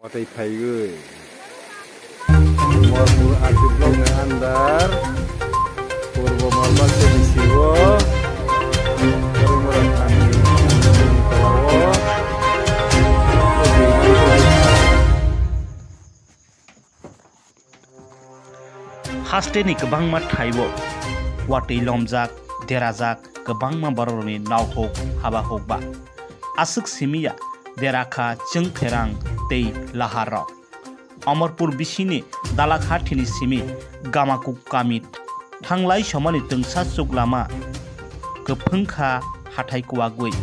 Watwibai. Amarpur artiblok na andar. Purba Malbasa Bisingni. Karimuran kami kalawo. Hasteni kebangma thaibo watei lomjak derajak kebangma boroni nawhok habahok ba asuk simia derakha chengpherang tei laharok Amarpur Bisingni dalakhathini simi gamakuk kamit thanglai somani tungsa chuklama kephungkha hathai kuwagui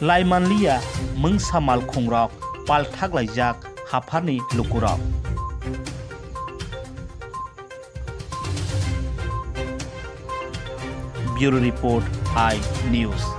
laimanliya mungsamal khongrok palthaklaijak hapharni lukurok Bureau Report I News.